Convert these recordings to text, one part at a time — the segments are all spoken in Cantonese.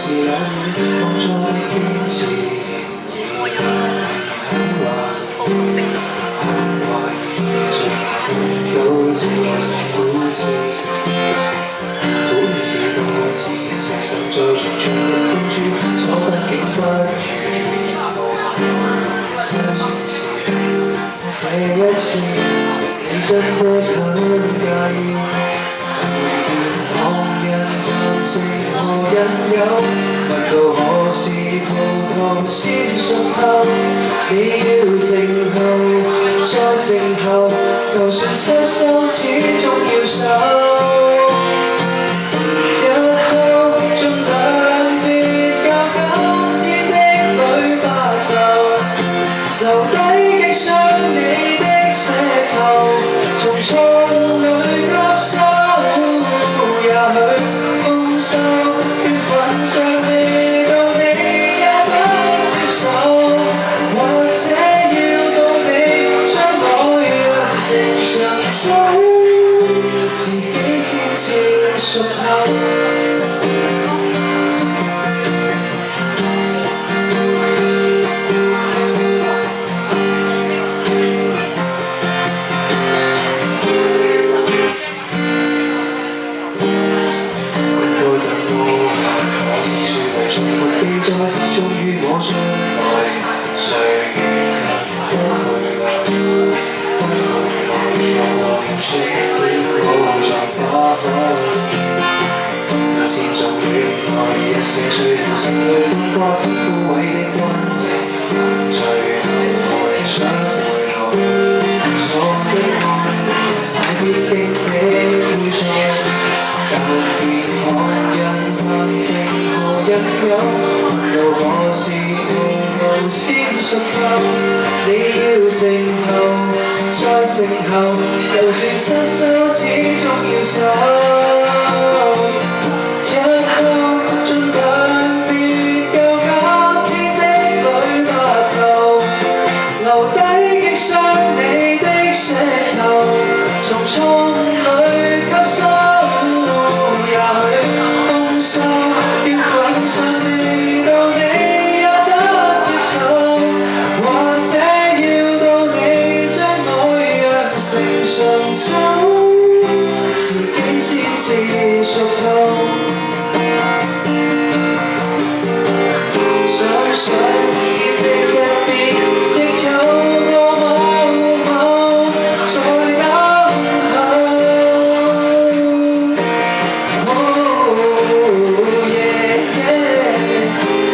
是冷風中堅持，很壞，最後都只有成苦刺，苦幾多次，石心再重唱公主，所得竟不如小城市。這一次，你真的很介意。旁人談情何引誘，問到何時葡萄先熟透，你要靜候，再靜候，就算失手，始終要守。自己先至熟透。揾到怎麼我是處理從沒記載，終於摸出來，誰人不回來，不回來，錯過了春天，好在花開。千種戀愛，一些需要心裏半關，枯萎的溫柔，最後我哋想回來。錯的愛，太必經的配菜，但見旁人談情何引誘，問到何時葡萄先熟透，你要靜候，再靜候，就算失手，始終要守。自己先至熟透，想想天的一邊，亦有個某某在等候。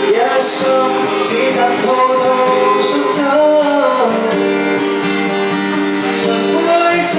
一心只等葡萄熟透，像杯茶。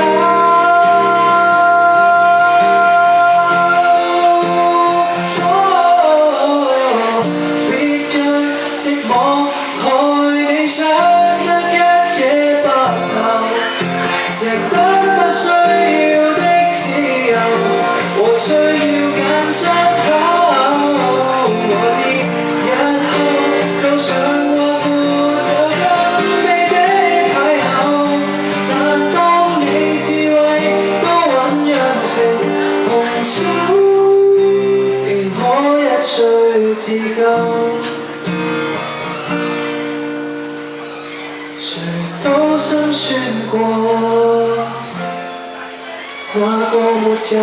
自救，誰都心酸過，哪個沒有？